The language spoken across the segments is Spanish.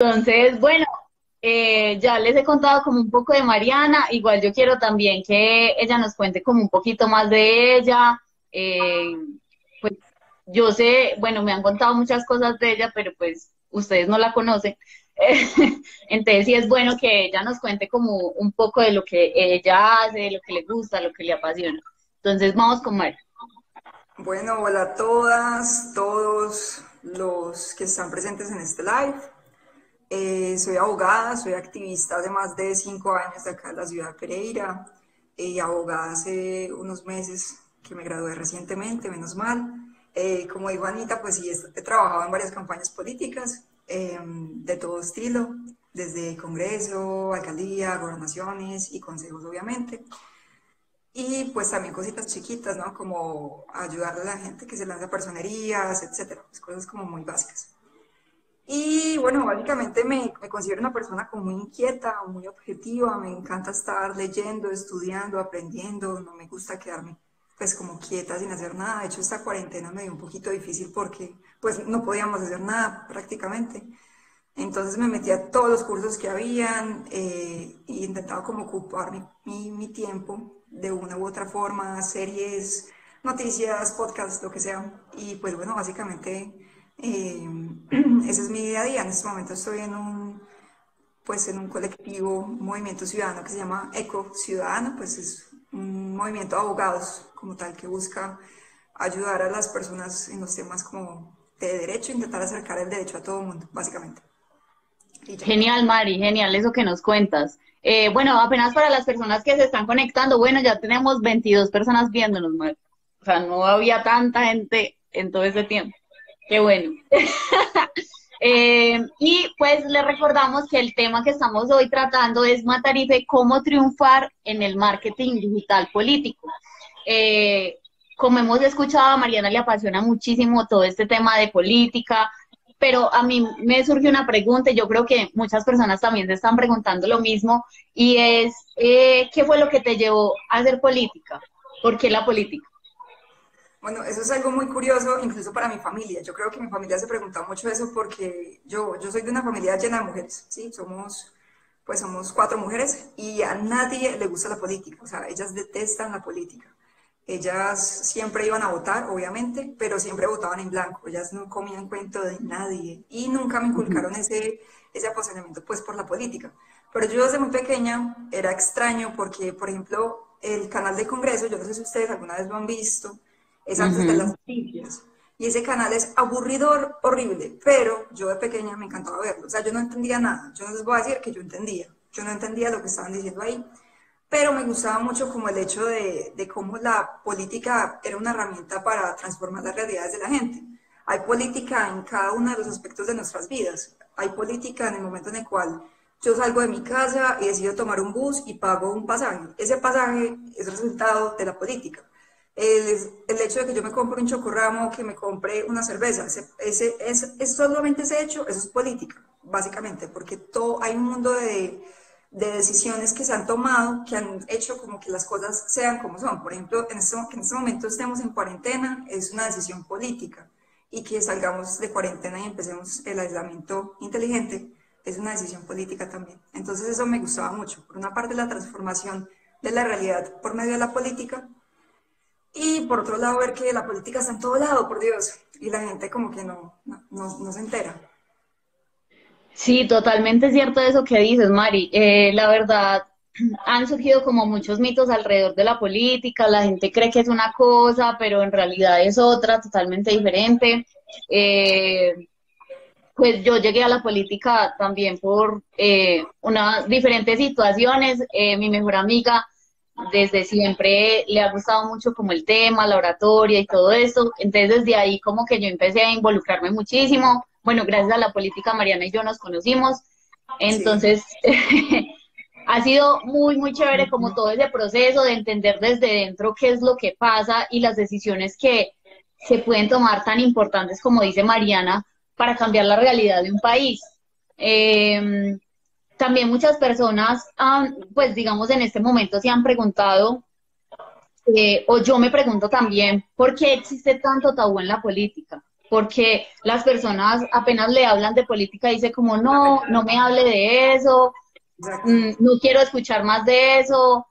Entonces, bueno, ya les he contado como un poco de Mariana, igual yo quiero también que ella nos cuente como un poquito más de ella. eh, pues yo sé, bueno, me han contado muchas cosas de ella, pero pues ustedes no la conocen. Entonces sí es bueno que ella nos cuente como un poco de lo que ella hace, lo que le gusta, lo que le apasiona. Entonces vamos con Mari. Bueno, hola a todas, todos los que están presentes en este live. Soy abogada, soy activista hace más de 5 años de acá en la ciudad de Pereira. Abogada hace unos meses que me gradué recientemente, menos mal. Como dijo Anita, pues sí, he trabajado en varias campañas políticas de todo estilo, desde Congreso, alcaldía, gobernaciones y consejos, obviamente. Y pues también cositas chiquitas, ¿no? Como ayudarle a la gente que se lanza personerías, etcétera. Pues cosas como muy básicas. Y bueno, básicamente me considero una persona como muy inquieta, muy objetiva. Me encanta estar leyendo, estudiando, aprendiendo. No me gusta quedarme pues como quieta sin hacer nada. De hecho, esta cuarentena me dio un poquito difícil porque pues no podíamos hacer nada prácticamente. Entonces me metí a todos los cursos que habían e intentaba como ocupar mi tiempo de una u otra forma, series, noticias, podcasts, lo que sea. Y pues bueno, básicamente eh, ese es mi día a día. En este momento estoy pues en un colectivo, un movimiento ciudadano que se llama Eco Ciudadano, pues es un movimiento de abogados como tal que busca ayudar a las personas en los temas como de derecho, intentar acercar el derecho a todo el mundo, básicamente. Y ya. Genial, Mari, genial eso que nos cuentas. Bueno, apenas para las personas que se están conectando, bueno, ya tenemos 22 personas viéndonos, Mari. O sea, no había tanta gente en todo ese tiempo. Qué bueno. Y pues le recordamos que el tema que estamos hoy tratando es Matarife, cómo triunfar en el marketing digital político. Eh, como hemos escuchado, a Mariana le apasiona muchísimo todo este tema de política, pero a mí me surge una pregunta y yo creo que muchas personas también se están preguntando lo mismo, y es, ¿qué fue lo que te llevó a hacer política? ¿Por qué la política? Bueno, eso es algo muy curioso, incluso para mi familia. Yo creo que mi familia se pregunta mucho eso porque yo soy de una familia llena de mujeres, ¿sí? Somos 4 mujeres y a nadie le gusta la política, o sea, ellas detestan la política. Ellas siempre iban a votar, obviamente, pero siempre votaban en blanco. Ellas no comían cuento de nadie y nunca me inculcaron ese apasionamiento, pues, por la política. Pero yo desde muy pequeña era extraño porque, por ejemplo, el canal de Congreso, yo no sé si ustedes alguna vez lo han visto, es antes de las Ujú. noticias. Y ese canal es aburridor, horrible, pero yo de pequeña me encantaba verlo. O sea, yo no entendía nada. Yo no les voy a decir que yo entendía. Yo no entendía lo que estaban diciendo ahí, pero me gustaba mucho como el hecho de cómo la política era una herramienta para transformar las realidades de la gente. Hay política en cada uno de los aspectos de nuestras vidas. Hay política en el momento en el cual yo salgo de mi casa y decido tomar un bus y pago un pasaje. Ese pasaje es resultado de la política. El hecho de que yo me compre un chocorramo, que me compre una cerveza, es solamente ese hecho, eso es política, básicamente, porque hay un mundo de decisiones que se han tomado, que han hecho como que las cosas sean como son. Por ejemplo, que en este momento estemos en cuarentena es una decisión política y que salgamos de cuarentena y empecemos el aislamiento inteligente es una decisión política también. Entonces eso me gustaba mucho. Por una parte la transformación de la realidad por medio de la política y por otro lado ver que la política está en todo lado, por Dios, y la gente como que no se entera. Sí, totalmente cierto eso que dices, Mari. La verdad, han surgido como muchos mitos alrededor de la política. La gente cree que es una cosa, pero en realidad es otra, totalmente diferente. Eh, pues yo llegué a la política también por unas diferentes situaciones. Mi mejor amiga desde siempre le ha gustado mucho como el tema, la oratoria y todo eso. Entonces desde ahí como que yo empecé a involucrarme muchísimo. Bueno, gracias a la política Mariana y yo nos conocimos. Sí. Entonces ha sido muy, muy chévere como todo ese proceso de entender desde dentro qué es lo que pasa y las decisiones que se pueden tomar tan importantes como dice Mariana para cambiar la realidad de un país. Eh, También muchas personas, pues digamos en este momento se han preguntado, o yo me pregunto también, ¿por qué existe tanto tabú en la política? porque las personas apenas le hablan de política dice como no, no me hable de eso, Exacto. no quiero escuchar más de eso,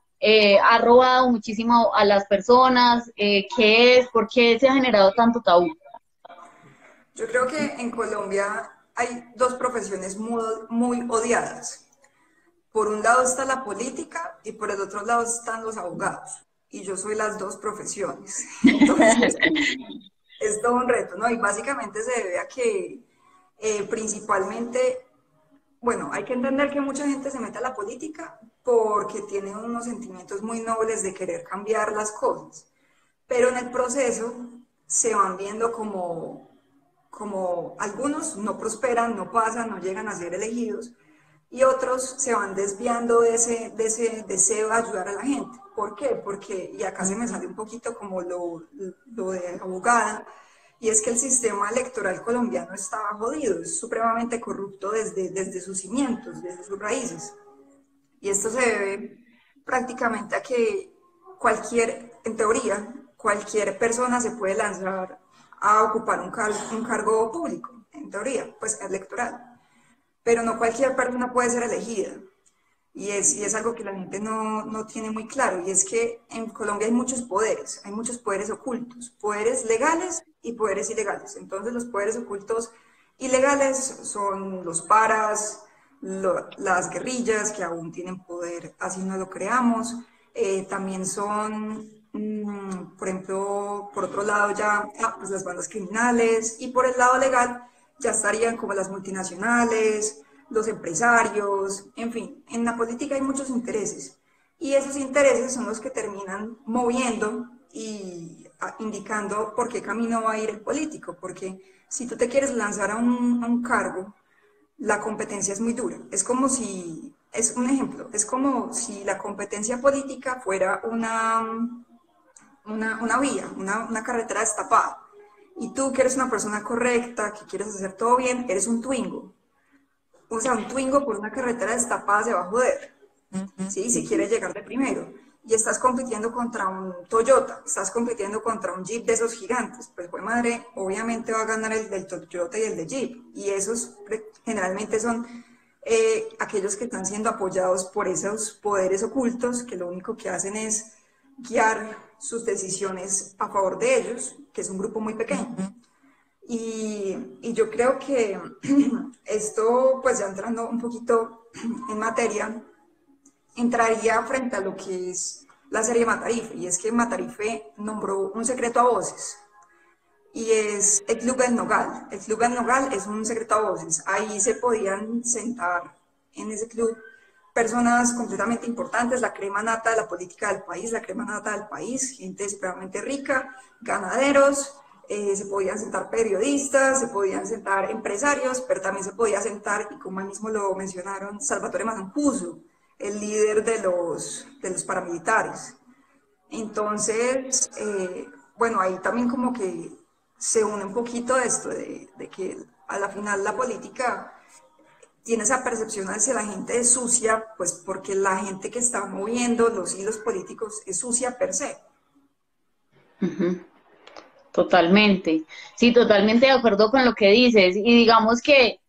ha robado muchísimo a las personas, ¿qué es? ¿Por qué se ha generado tanto tabú? Yo creo que en Colombia hay dos profesiones muy odiadas. Por un lado está la política y por el otro lado están los abogados. Y yo soy las dos profesiones. Entonces, es todo un reto, ¿no? Y básicamente se debe a que principalmente, bueno, hay que entender que mucha gente se mete a la política porque tiene unos sentimientos muy nobles de querer cambiar las cosas, pero en el proceso se van viendo como algunos no prosperan, no pasan, no llegan a ser elegidos, y otros se van desviando de ese deseo de ayudar a la gente. ¿Por qué? Porque, y acá se me sale un poquito como lo de abogada, y es que el sistema electoral colombiano está jodido, es supremamente corrupto desde sus cimientos, desde sus raíces. Y esto se debe prácticamente a que en teoría, cualquier persona se puede lanzar a ocupar un cargo público, en teoría, pues electoral, pero no cualquier persona puede ser elegida. Y es algo que la gente no tiene muy claro, y es que en Colombia hay muchos poderes ocultos, poderes legales y poderes ilegales. Entonces los poderes ocultos ilegales son los paras, las guerrillas que aún tienen poder, así no lo creamos. También son, por ejemplo, por otro lado ya pues las bandas criminales, y por el lado legal ya estarían como las multinacionales, los empresarios, en fin, en la política hay muchos intereses, y esos intereses son los que terminan moviendo y indicando por qué camino va a ir el político, porque si tú te quieres lanzar a un cargo, la competencia es muy dura. Es como si, es un ejemplo, es como si la competencia política fuera una vía, una carretera destapada. Y tú que eres una persona correcta, que quieres hacer todo bien, eres un Twingo. O sea, un Twingo por una carretera destapada se va a joder, ¿sí? Si quieres llegar de primero. Y estás compitiendo contra un Toyota, estás compitiendo contra un Jeep de esos gigantes, pues, pues madre, obviamente va a ganar el del Toyota y el de Jeep. Y esos generalmente son aquellos que están siendo apoyados por esos poderes ocultos que lo único que hacen es guiar sus decisiones a favor de ellos, que es un grupo muy pequeño. Y yo creo que esto, pues ya entrando un poquito en materia, entraría frente a lo que es la serie Matarife, y es que Matarife nombró un secreto a voces, y es el Club del Nogal. El Club del Nogal es un secreto a voces. Ahí se podían sentar en ese club personas completamente importantes, la crema nata de la política del país, la crema nata del país, gente supremamente rica, ganaderos, se podían sentar periodistas, se podían sentar empresarios, pero también se podía sentar, y como él mismo lo mencionaron, Salvatore Mancuso, el líder de los paramilitares. Entonces, bueno, ahí también como que se une un poquito esto de que a la final la política tiene esa percepción hacia la gente de sucia, pues porque la gente que está moviendo los hilos políticos es sucia per se. Ujú. Totalmente, sí, totalmente de acuerdo con lo que dices. Y digamos que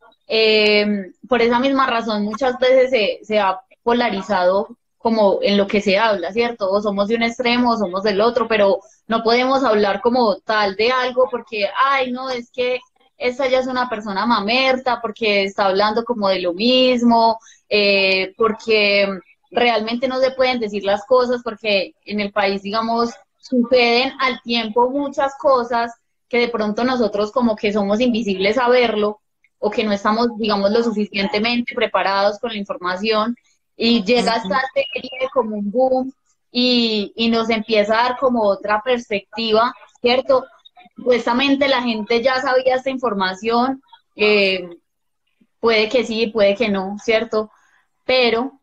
por esa misma razón muchas veces se ha polarizado como en lo que se habla, ¿cierto? O somos de un extremo o somos del otro, pero no podemos hablar como tal de algo porque, ay, no, es que esta ya es una persona mamerta, porque está hablando como de lo mismo, porque realmente no se pueden decir las cosas, porque en el país, digamos, suceden al tiempo muchas cosas que de pronto nosotros como que somos invisibles a verlo o que no estamos, digamos, lo suficientemente preparados con la información y llega esta serie como un boom y nos empieza a dar como otra perspectiva, ¿cierto? Supuestamente la gente ya sabía esta información, puede que sí, puede que no, ¿cierto? Pero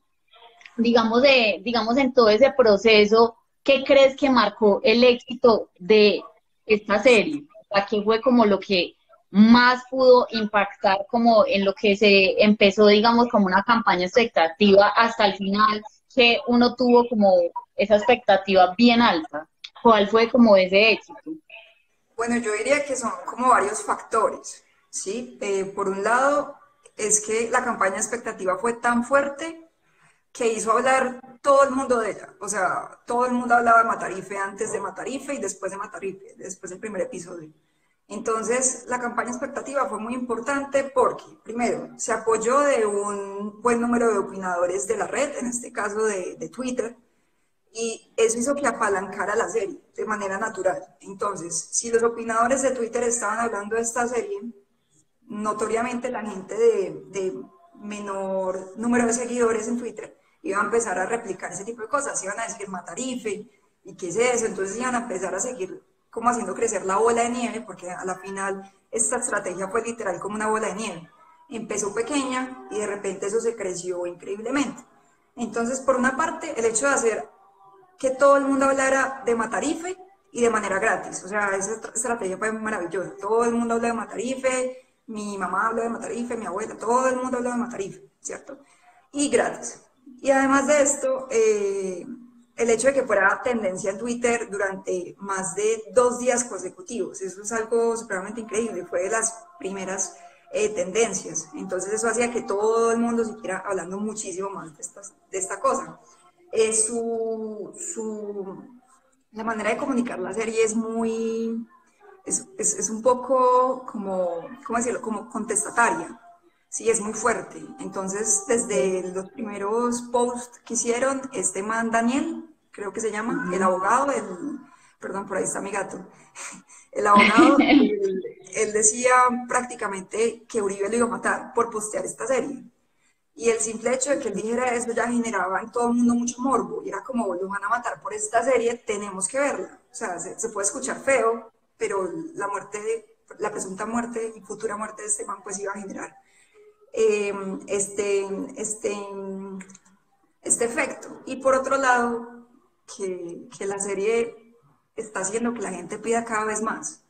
digamos en todo ese proceso, ¿qué crees que marcó el éxito de esta serie? O sea, ¿qué fue como lo que más pudo impactar como en lo que se empezó, digamos, como una campaña expectativa hasta el final, que uno tuvo como esa expectativa bien alta? ¿Cuál fue como ese éxito? Bueno, yo diría que son como varios factores, ¿sí? Por un lado, es que la campaña de expectativa fue tan fuerte que hizo hablar todo el mundo de ella. O sea, todo el mundo hablaba de Matarife antes de Matarife y después de Matarife, después del primer episodio. Entonces, la campaña expectativa fue muy importante porque, primero, se apoyó de un buen número de opinadores de la red, en este caso de Twitter, y eso hizo que apalancara la serie de manera natural. Entonces, si los opinadores de Twitter estaban hablando de esta serie, notoriamente la gente de menor número de seguidores en Twitter iba a empezar a replicar ese tipo de cosas, iban a decir Matarife, ¿y qué es eso? Entonces iban a empezar a seguir como haciendo crecer la bola de nieve, porque a la final esta estrategia fue literal como una bola de nieve. Empezó pequeña y de repente eso se creció increíblemente. Entonces, por una parte, el hecho de hacer que todo el mundo hablara de Matarife y de manera gratis. O sea, esa estrategia fue maravillosa. Todo el mundo habla de Matarife, mi mamá habla de Matarife, mi abuela, todo el mundo habla de Matarife, ¿cierto? Y gratis. Y además de esto, el hecho de que fuera tendencia en Twitter durante más de 2 días consecutivos, eso es algo supremamente increíble, fue de las primeras tendencias. Entonces eso hacía que todo el mundo siguiera hablando muchísimo más de esta cosa. La manera de comunicar la serie es muy, es un poco como, ¿cómo decirlo? Como contestataria. Sí, es muy fuerte. Entonces, desde los primeros posts que hicieron, este man Daniel, creo que se llama, el abogado, perdón, por ahí está mi gato, el abogado, él decía prácticamente que Uribe lo iba a matar por postear esta serie. Y el simple hecho de que él dijera eso ya generaba en todo el mundo mucho morbo. Y era como, lo van a matar por esta serie, tenemos que verla. O sea, se puede escuchar feo, pero la muerte, la presunta muerte y futura muerte de este man, pues iba a generar eh, este, este, este efecto. Y por otro lado, que la serie está haciendo que la gente pida cada vez más.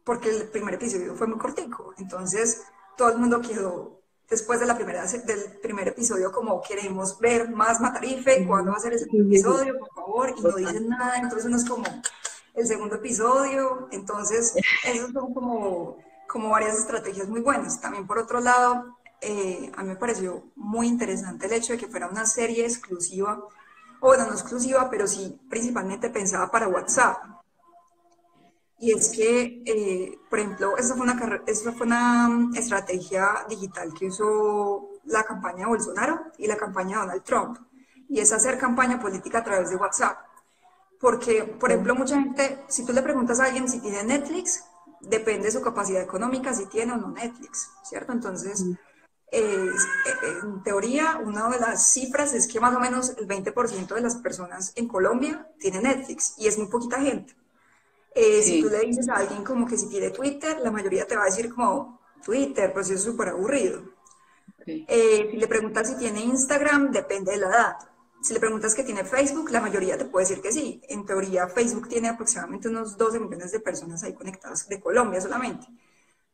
Porque el primer episodio fue muy cortico. Entonces, todo el mundo quedó después de del primer episodio como queremos ver más Matarife, ¿cuándo va a ser ese episodio, por favor? Y no dicen nada, entonces uno es como el segundo episodio, entonces esos son como varias estrategias muy buenas. También por otro lado, a mí me pareció muy interesante el hecho de que fuera una serie exclusiva, o bueno, no exclusiva, pero sí principalmente pensada para WhatsApp. Y es que, por ejemplo, esa fue una estrategia digital que usó la campaña de Bolsonaro y la campaña de Donald Trump. Y es hacer campaña política a través de WhatsApp. Porque, por ejemplo, mucha gente, si tú le preguntas a alguien si tiene Netflix, depende de su capacidad económica, si tiene o no Netflix, ¿cierto? Entonces, en teoría, una de las cifras es que más o menos el 20% de las personas en Colombia tiene Netflix y es muy poquita gente. Si tú Sí, le dices a alguien como que si tiene Twitter, la mayoría te va a decir como Twitter, pues eso es súper aburrido. ok. Si le preguntas si tiene Instagram, depende de la edad. Si le preguntas que tiene Facebook, la mayoría te puede decir que sí. En teoría, Facebook tiene aproximadamente unos 12 millones de personas ahí conectadas de Colombia solamente.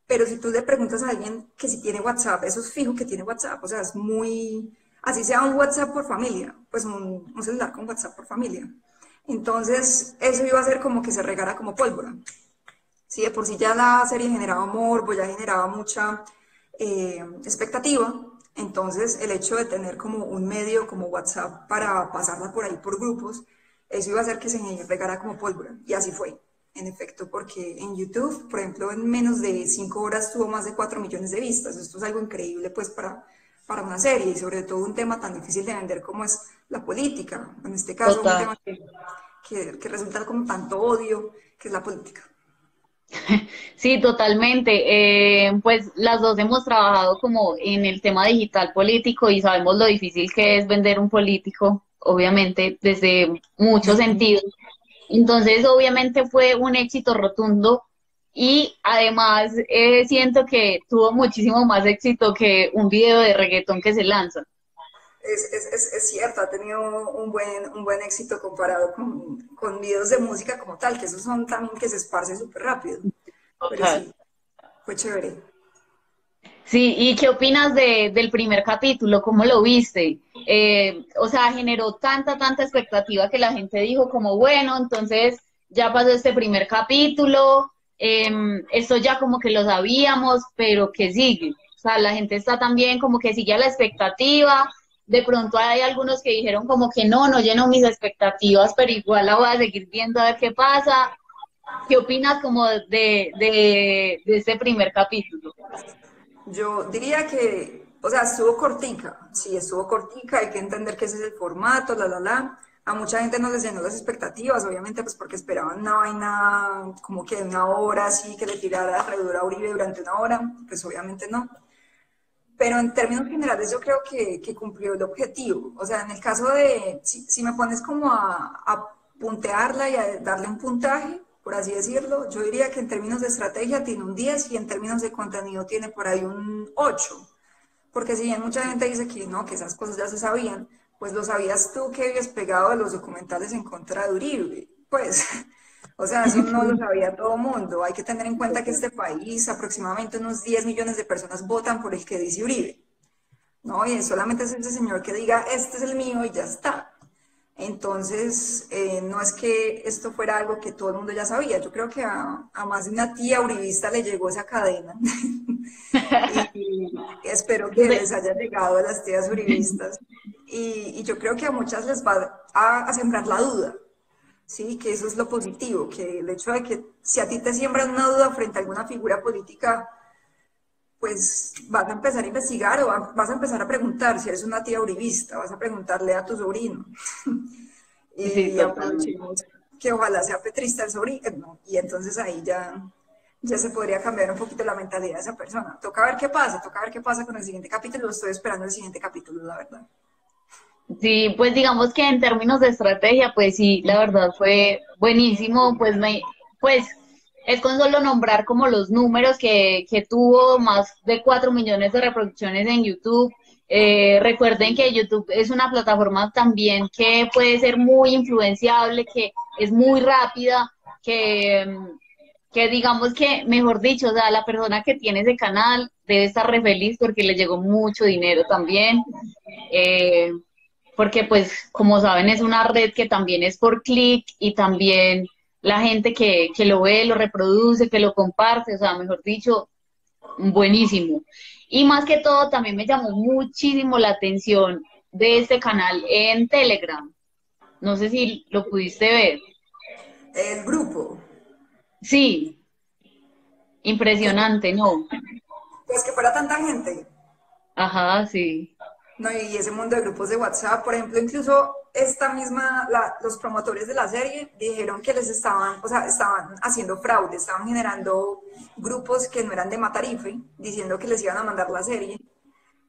Pero si tú le preguntas a alguien que si tiene WhatsApp, eso es fijo que tiene WhatsApp. O sea, es muy, así sea un WhatsApp por familia, pues un celular con WhatsApp por familia. Entonces, eso iba a ser como que se regara como pólvora. Si de por sí ya la serie generaba morbo, ya generaba mucha expectativa, entonces el hecho de tener como un medio como WhatsApp para pasarla por ahí por grupos, eso iba a hacer que se regara como pólvora. Y así fue, en efecto, porque en YouTube, por ejemplo, en menos de 5 horas tuvo más de 4 millones de vistas. Esto es algo increíble pues para una serie y sobre todo un tema tan difícil de vender como es la política. En este caso, un Total. tema que resulta con tanto odio, que es la política. Sí, totalmente. Pues las dos hemos trabajado como en el tema digital político y sabemos lo difícil que es vender un político, obviamente, desde muchos sentidos. Entonces, obviamente fue un éxito rotundo y además siento que tuvo muchísimo más éxito que un video de reggaetón que se lanza. Es cierto, ha tenido un buen éxito comparado con videos de música como tal, que esos son también que se esparcen súper rápido. Pero Total. sí, fue chévere. Sí, ¿y qué opinas del primer capítulo? ¿Cómo lo viste? O sea, generó tanta expectativa que la gente dijo como, bueno, entonces ya pasó este primer capítulo, esto ya como que lo sabíamos, pero que sigue. O sea, la gente está también como que sigue a la expectativa. De pronto hay algunos que dijeron como que no, no llenó mis expectativas, pero igual la voy a seguir viendo a ver qué pasa. ¿Qué opinas como de este primer capítulo? Yo diría que, o sea, estuvo cortica, sí, estuvo cortica, hay que entender que ese es el formato, la. A mucha gente no les llenó las expectativas, obviamente, pues porque esperaban una vaina como que de una hora, así, que le tirara alrededor a Uribe durante una hora, pues obviamente no. Pero en términos generales yo creo que cumplió el objetivo. O sea, en el caso de, si me pones como a puntearla y a darle un puntaje, por así decirlo, yo diría que en términos de estrategia tiene un 10 y en términos de contenido tiene por ahí un 8. Porque si bien mucha gente dice que no, que esas cosas ya se sabían, pues lo sabías tú que habías pegado de los documentales en contra de Uribe. Pues, o sea, eso no lo sabía todo el mundo. Hay que tener en cuenta que este país, aproximadamente unos 10 millones de personas votan por el que dice Uribe, ¿no? Y solamente es ese señor que diga, este es el mío y ya está. Entonces, no es que esto fuera algo que todo el mundo ya sabía. Yo creo que a más de una tía uribista le llegó esa cadena. Y espero que les haya llegado a las tías uribistas. Y yo creo que a muchas les va a sembrar la duda, ¿sí? Que eso es lo positivo, que el hecho de que si a ti te siembran una duda frente a alguna figura política, pues vas a empezar a investigar o vas a empezar a preguntar si eres una tía uribista, vas a preguntarle a tu sobrino. Sí, Y totalmente. aprovechemos que ojalá sea petrista el sobrino, ¿no? Y entonces ahí ya se podría cambiar un poquito la mentalidad de esa persona. Toca ver qué pasa con el siguiente capítulo. Estoy esperando el siguiente capítulo, la verdad. Sí, pues digamos que en términos de estrategia, pues sí, la verdad fue buenísimo, pues es con solo nombrar como los números que tuvo más de 4 millones de reproducciones en YouTube. Recuerden que YouTube es una plataforma también que puede ser muy influenciable, que es muy rápida, que digamos que, mejor dicho, o sea, la persona que tiene ese canal debe estar re feliz porque le llegó mucho dinero también. Eh, Porque pues como saben es una red que también es por clic y también la gente que lo ve, lo reproduce, que lo comparte, o sea, mejor dicho, buenísimo. Y más que todo también me llamó muchísimo la atención de este canal en Telegram. No sé si lo pudiste ver. El grupo, Sí, que, impresionante, ¿no? pues que fuera tanta gente, Ajá, sí. ¿no? Y ese mundo de grupos de WhatsApp, por ejemplo, incluso esta misma, los promotores de la serie dijeron que les estaban, o sea, estaban haciendo fraude, estaban generando grupos que no eran de Matarife, diciendo que les iban a mandar la serie,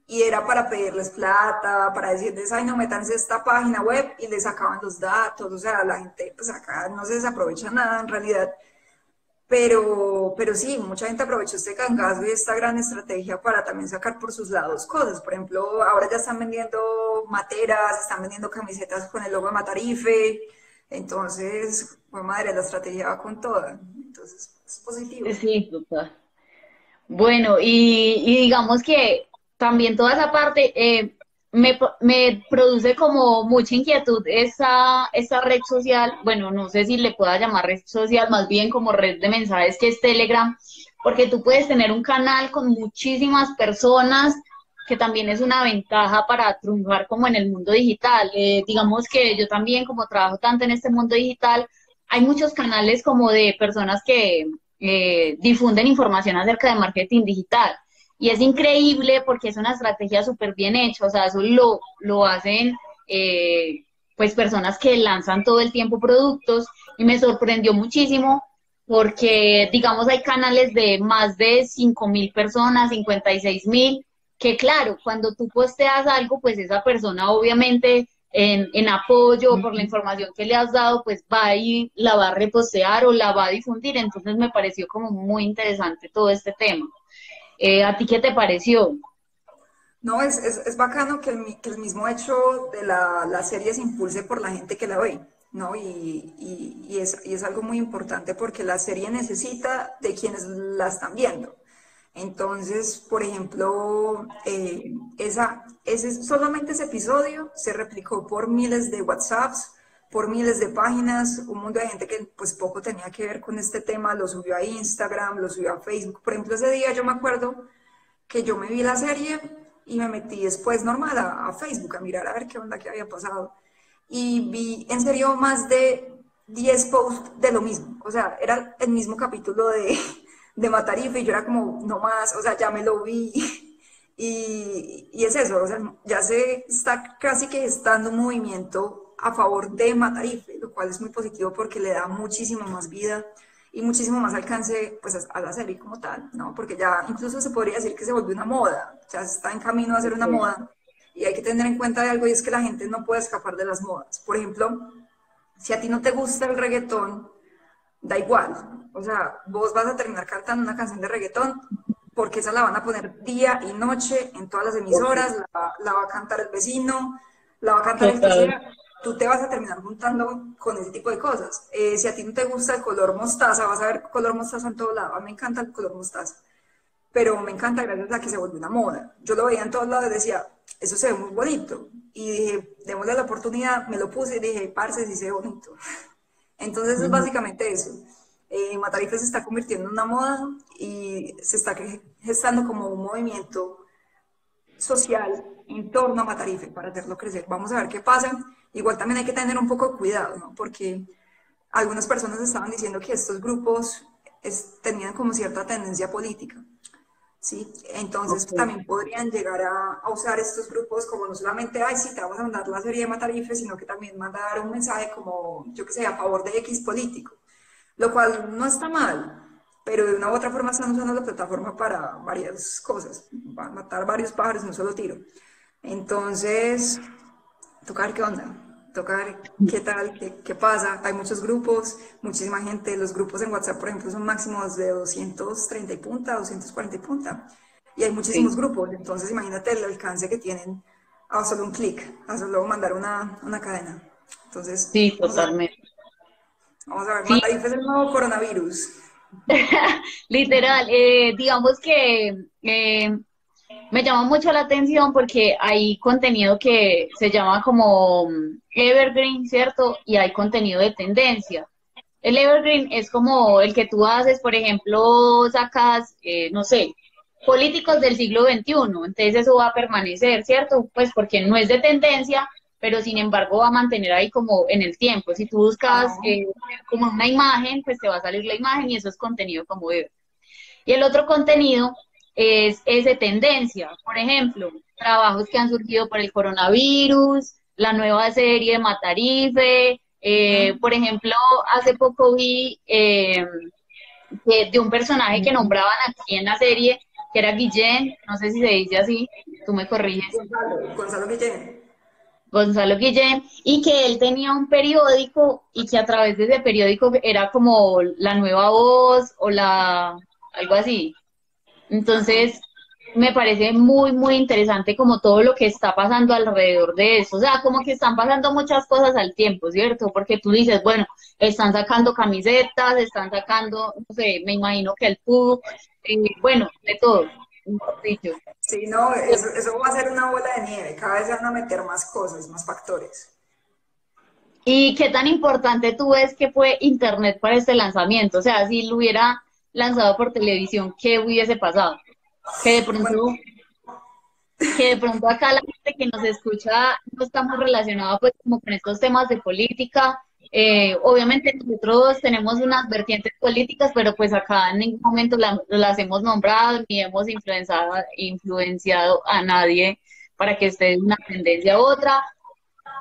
y era para pedirles plata, para decirles, ay, no, métanse a esta página web, y les sacaban los datos, o sea, la gente, pues acá no se desaprovecha nada en realidad, pero sí, mucha gente aprovechó este cangazo y esta gran estrategia para también sacar por sus lados cosas. Por ejemplo, ahora ya están vendiendo materas, están vendiendo camisetas con el logo de Matarife. Entonces, pues madre, la estrategia va con toda. Entonces, es positivo. Sí, total. Bueno, y digamos que también toda esa parte me produce como mucha inquietud esa red social, bueno, no sé si le pueda llamar red social, más bien como red de mensajes que es Telegram, porque tú puedes tener un canal con muchísimas personas, que también es una ventaja para triunfar como en el mundo digital. Digamos que yo también, como trabajo tanto en este mundo digital, hay muchos canales como de personas que difunden información acerca de marketing digital. Y es increíble porque es una estrategia súper bien hecha, o sea, eso lo hacen pues personas que lanzan todo el tiempo productos y me sorprendió muchísimo porque, digamos, hay canales de más de 5.000 personas, 56.000, que claro, cuando tú posteas algo, pues esa persona obviamente en apoyo por la información que le has dado, pues va y la va a repostear o la va a difundir. Entonces me pareció como muy interesante todo este tema. ¿A ti qué te pareció? No, es bacano que el mismo hecho de la serie se impulse por la gente que la ve, ¿no? Y es algo muy importante porque la serie necesita de quienes la están viendo. Entonces, por ejemplo, solamente ese episodio se replicó por miles de WhatsApps, por miles de páginas, un mundo de gente que pues poco tenía que ver con este tema, lo subió a Instagram, lo subió a Facebook. Por ejemplo, ese día yo me acuerdo que yo me vi la serie y me metí después normal a Facebook a mirar a ver qué onda, qué había pasado. Y vi en serio más de 10 posts de lo mismo. O sea, era el mismo capítulo de Matarife y yo era como, no más, o sea, ya me lo vi. Y es eso, o sea, ya se está casi que gestando un movimiento a favor de Matarife, lo cual es muy positivo porque le da muchísimo más vida y muchísimo más alcance pues a la serie como tal, ¿no? Porque ya incluso se podría decir que se volvió una moda, ya está en camino a ser una moda y hay que tener en cuenta de algo y es que la gente no puede escapar de las modas. Por ejemplo, si a ti no te gusta el reggaetón, da igual, o sea, vos vas a terminar cantando una canción de reggaetón porque esa la van a poner día y noche en todas las emisoras, la va a cantar el vecino, la va a cantar el que Total. sea, tú te vas a terminar juntando con ese tipo de cosas. Si a ti no te gusta el color mostaza, vas a ver color mostaza en todo lado. A mí me encanta el color mostaza, pero me encanta gracias a que se volvió una moda. Yo lo veía en todos lados y decía, eso se ve muy bonito. Y dije, démosle la oportunidad, me lo puse y dije, parce, sí se ve bonito. Entonces es Ujú. básicamente eso. Matarife se está convirtiendo en una moda y se está gestando como un movimiento social en torno a Matarife para hacerlo crecer. Vamos a ver qué pasa. Igual también hay que tener un poco de cuidado, ¿no? Porque algunas personas estaban diciendo que estos grupos tenían como cierta tendencia política, ¿sí? Entonces Ok. también podrían llegar a usar estos grupos como no solamente, ay, sí, te vamos a mandar la serie de Matarife, sino que también mandar un mensaje como, yo que sé, a favor de X político, lo cual no está mal, pero de una u otra forma están usando la plataforma para varias cosas, para matar varios pájaros en un solo tiro. Entonces, tocar qué onda, tocar qué tal, qué pasa. Hay muchos grupos, muchísima gente. Los grupos en WhatsApp, por ejemplo, son máximos de 230 y punta, 240 y punta. Y hay muchísimos Sí, grupos. Entonces, imagínate el alcance que tienen a solo un clic, a solo mandar una cadena. Entonces, sí, totalmente. vamos a ver, Sí, Matarife es el nuevo coronavirus. literal, digamos que me llama mucho la atención porque hay contenido que se llama como evergreen, ¿cierto? Y hay contenido de tendencia. El evergreen es como el que tú haces, por ejemplo, sacas, no sé, políticos del siglo XXI, entonces eso va a permanecer, ¿cierto? Pues porque no es de tendencia, pero sin embargo va a mantener ahí como en el tiempo. Si tú buscas Ajá. como una imagen, pues te va a salir la imagen y eso es contenido como evergreen. Y el otro contenido es de tendencia, por ejemplo, trabajos que han surgido por el coronavirus, la nueva serie de Matarife, por ejemplo, hace poco vi de un personaje que nombraban aquí en la serie, que era Guillén, no sé si se dice así, tú me corriges, Gonzalo Guillén. Gonzalo Guillén, y que él tenía un periódico y que a través de ese periódico era como la nueva voz o algo así. Ajá. Entonces, me parece muy, muy interesante como todo lo que está pasando alrededor de eso. O sea, como que están pasando muchas cosas al tiempo, ¿cierto? Porque tú dices, bueno, están sacando camisetas, están sacando, no sé, me imagino que el PUC, bueno, de todo, mejor dicho. Sí, no, eso va a ser una bola de nieve. Cada vez se van a meter más cosas, más factores. ¿Y qué tan importante tú ves que fue Internet para este lanzamiento? O sea, si lo hubiera lanzado por televisión, ¿qué hubiese pasado? Que de Bueno, pronto acá la gente que nos escucha no estamos relacionados pues como con estos temas de política. Obviamente nosotros tenemos unas vertientes políticas, pero pues acá en ningún momento las hemos nombrado ni hemos influenciado a nadie para que esté de una tendencia u otra.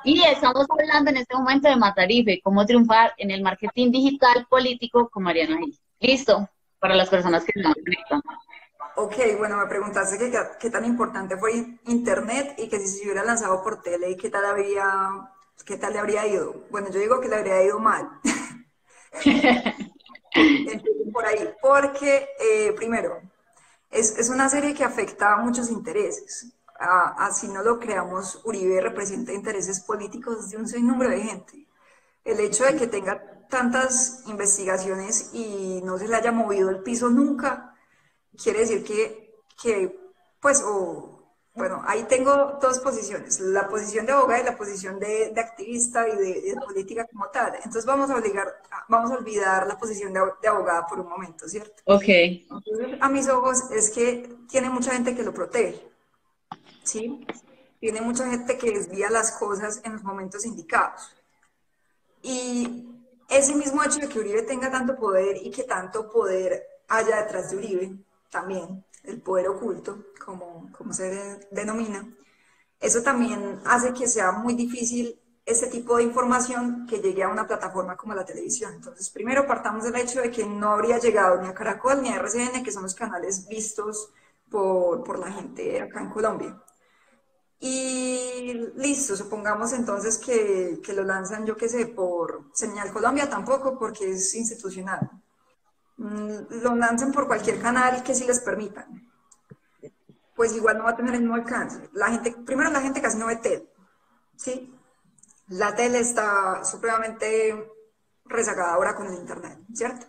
Y estamos hablando en este momento de Matarife, cómo triunfar en el marketing digital político con Mariana Gil. Listo, para las personas que se van conectando. ok, bueno, me preguntaste qué tan importante fue Internet y que si se hubiera lanzado por tele, qué tal le habría ido. Bueno, yo digo que le habría ido mal. Empiezo por ahí, porque primero, es una serie que afecta a muchos intereses. Así no lo creamos, Uribe representa intereses políticos de un sinnúmero de gente. El hecho de que tenga tantas investigaciones y no se le haya movido el piso nunca, quiere decir que pues, Bueno, ahí tengo dos posiciones, la posición de abogada y la posición de activista y de política como tal. Entonces vamos a olvidar la posición de abogada por un momento, ¿cierto? Ok, Entonces, a mis ojos es que tiene mucha gente que lo protege, ¿sí? Tiene mucha gente que desvía las cosas en los momentos indicados. Y ese mismo hecho de que Uribe tenga tanto poder y que tanto poder haya detrás de Uribe, también el poder oculto, como se denomina, eso también hace que sea muy difícil este tipo de información que llegue a una plataforma como la televisión. Entonces, primero partamos del hecho de que no habría llegado ni a Caracol ni a RCN, que son los canales vistos por la gente acá en Colombia. Y listo, supongamos entonces que lo lanzan, yo qué sé, por Señal Colombia tampoco, porque es institucional. Lo lanzan por cualquier canal que sí les permitan. Pues igual no va a tener el mismo alcance. Primero la gente casi no ve tele, ¿sí? La tele está supremamente rezagada ahora con el internet, ¿cierto?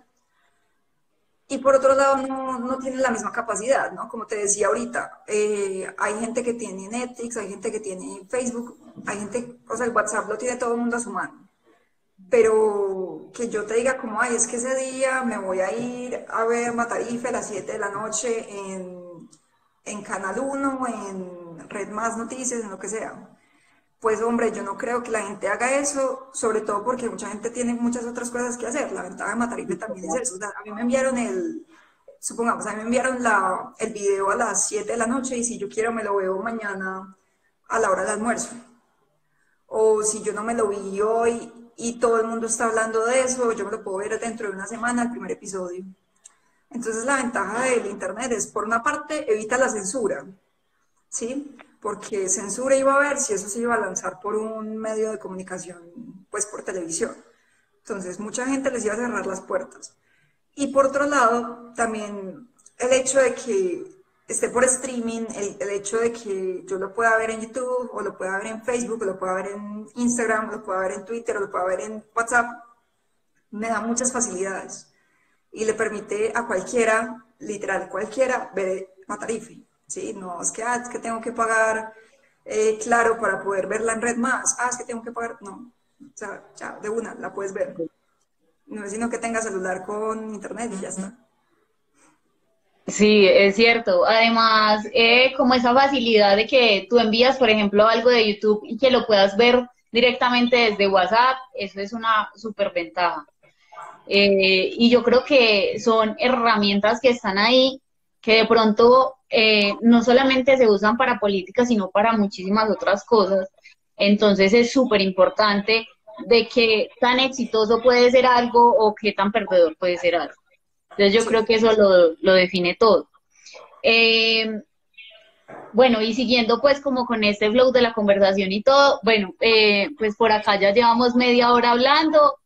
Y por otro lado, no tiene la misma capacidad, ¿no? Como te decía ahorita, hay gente que tiene Netflix, hay gente que tiene Facebook, hay gente, o sea, el WhatsApp lo tiene todo el mundo a su mano. Pero que yo te diga como, ay, es que ese día me voy a ir a ver Matarife a las 7 de la noche en Canal 1, en Red Más Noticias, en lo que sea. Pues hombre, yo no creo que la gente haga eso, sobre todo porque mucha gente tiene muchas otras cosas que hacer. La ventaja de Matarife también es eso. O sea, a mí me enviaron supongamos, a mí me enviaron el video a las 7 de la noche y si yo quiero me lo veo mañana a la hora del almuerzo. O si yo no me lo vi hoy y todo el mundo está hablando de eso, yo me lo puedo ver dentro de una semana el primer episodio. Entonces la ventaja del internet es, por una parte, evita la censura, ¿sí? Porque censura iba a haber si eso se iba a lanzar por un medio de comunicación, pues por televisión. Entonces, mucha gente les iba a cerrar las puertas. Y por otro lado, también el hecho de que esté por streaming, el hecho de que yo lo pueda ver en YouTube, o lo pueda ver en Facebook, o lo pueda ver en Instagram, o lo pueda ver en Twitter, o lo pueda ver en WhatsApp, me da muchas facilidades y le permite a cualquiera, literal cualquiera, ver Matarife, ¿sí? No es es que tengo que pagar, claro, para poder verla en Red Más, es que tengo que pagar, no, o sea, ya, de una, la puedes ver. No es sino que tenga celular con internet y ya está. sí, es cierto. Además, como esa facilidad de que tú envías, por ejemplo, algo de YouTube y que lo puedas ver directamente desde WhatsApp, eso es una súper ventaja. Y yo creo que son herramientas que están ahí, que de pronto no solamente se usan para política, sino para muchísimas otras cosas. Entonces es súper importante de qué tan exitoso puede ser algo o qué tan perdedor puede ser algo. Entonces yo creo Sí. que eso lo define todo. Eh, bueno, y siguiendo pues como con este flow de la conversación y todo, bueno, pues por acá ya llevamos media hora hablando.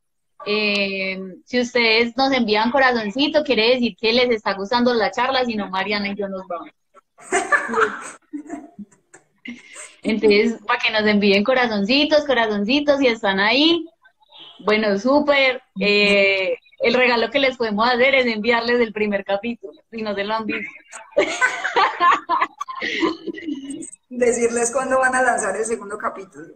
Si ustedes nos envían corazoncito, quiere decir que les está gustando la charla, si no, Mariana y yo nos vamos. Entonces, para que nos envíen corazoncitos, corazoncitos, si están ahí, bueno, súper. El regalo que les podemos hacer es enviarles el primer capítulo, si no se lo han visto. Decirles cuándo van a lanzar el segundo capítulo.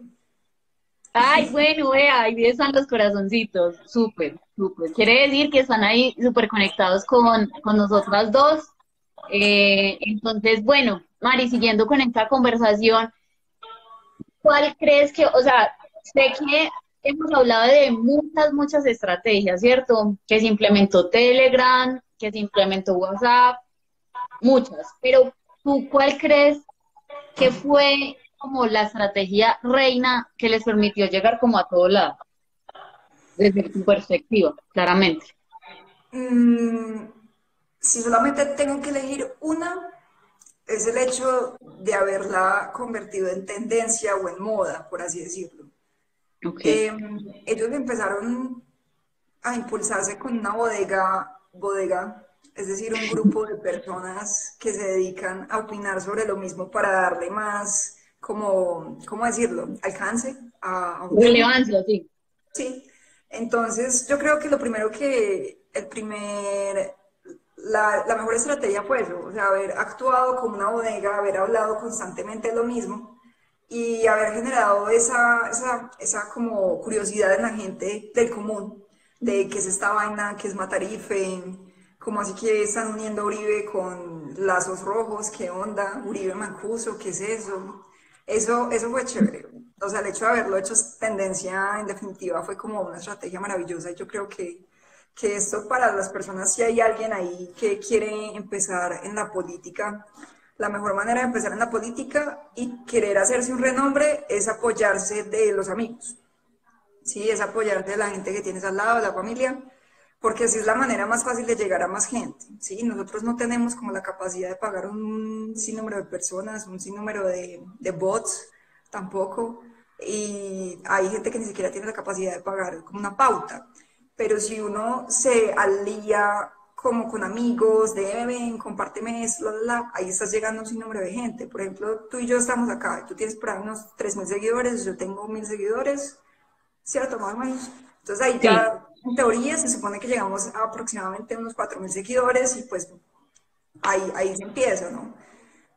Ay, bueno, vea, ahí están los corazoncitos, súper, súper. Quiere decir que están ahí súper conectados con nosotras dos. Entonces, bueno, Mari, siguiendo con esta conversación, ¿cuál crees que, o sea, sé que hemos hablado de muchas, muchas estrategias, ¿cierto? Que se implementó Telegram, que se implementó WhatsApp, muchas, pero ¿tú cuál crees que fue como la estrategia reina que les permitió llegar como a todo lado, desde tu perspectiva, claramente? Mm, si solamente tengo que elegir una, es el hecho de haberla convertido en tendencia o en moda, por así decirlo. Ok. Eh, Ellos empezaron a impulsarse con una bodega, es decir, un grupo de personas que se dedican a opinar sobre lo mismo para darle más, ¿cómo decirlo?, alcance a un tema. Relevancia, sí. Sí, entonces yo creo que lo primero la mejor estrategia fue eso, o sea, haber actuado como una bodega, haber hablado constantemente de lo mismo y haber generado esa como curiosidad en la gente del común, de qué es esta vaina, qué es Matarife, como así que están uniendo a Uribe con lazos rojos, qué onda, Uribe Mancuso, qué es eso. Eso fue chévere. O sea, el hecho de haberlo hecho tendencia, en definitiva, fue como una estrategia maravillosa. Y yo creo que esto para las personas, si hay alguien ahí que quiere empezar en la política, la mejor manera de empezar en la política y querer hacerse un renombre es apoyarse de los amigos, ¿sí? Es apoyarte de la gente que tienes al lado, de la familia, porque así es la manera más fácil de llegar a más gente, ¿sí? Nosotros no tenemos como la capacidad de pagar un sinnúmero de personas, un sinnúmero de bots, tampoco, y hay gente que ni siquiera tiene la capacidad de pagar como una pauta, pero si uno se alía como con amigos, de ven, compárteme esto, ahí estás llegando a un sinnúmero de gente. Por ejemplo, tú y yo estamos acá, tú tienes por ahí unos 3.000 seguidores, yo tengo 1.000 seguidores, ¿cierto? Más o menos. Entonces ahí Sí. ya, en teoría, se supone que llegamos a aproximadamente unos 4.000 seguidores y pues ahí se empieza, ¿no?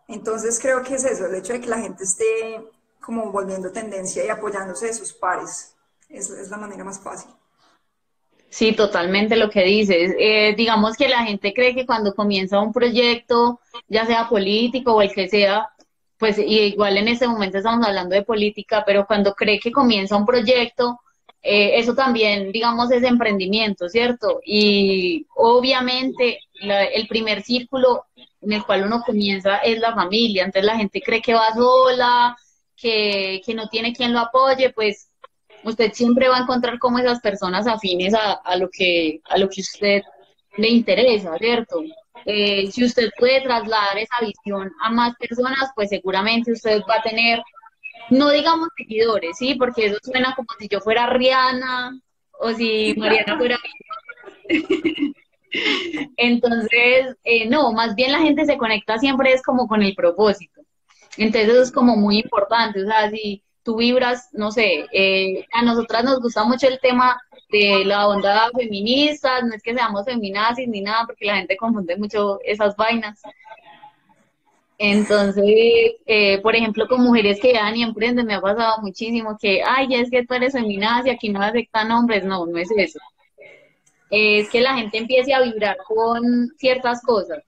Entonces creo que es eso, el hecho de que la gente esté como volviendo tendencia y apoyándose de sus pares, es la manera más fácil. Sí, totalmente lo que dices. Digamos que la gente cree que cuando comienza un proyecto, ya sea político o el que sea, pues y igual en este momento estamos hablando de política, pero cuando cree que comienza un proyecto, eso también, digamos, es emprendimiento, ¿cierto? Y obviamente el primer círculo en el cual uno comienza es la familia, entonces la gente cree que va sola, que no tiene quien lo apoye, pues usted siempre va a encontrar como esas personas afines a lo que usted le interesa, ¿cierto? Si usted puede trasladar esa visión a más personas, pues seguramente usted va a tener, no digamos seguidores, ¿sí? Porque eso suena como si yo fuera Rihanna o si Mariana fuera... Entonces, no, más bien la gente se conecta siempre es como con el propósito. Entonces eso es como muy importante, o sea, si tú vibras, no sé, a nosotras nos gusta mucho el tema de la onda feminista, no es que seamos feminazis ni nada, porque la gente confunde mucho esas vainas. Entonces, por ejemplo, con mujeres que dan y emprenden, me ha pasado muchísimo que, ay, es que tú eres feminazi, aquí no aceptan hombres, no, no es eso. Es que la gente empiece a vibrar con ciertas cosas.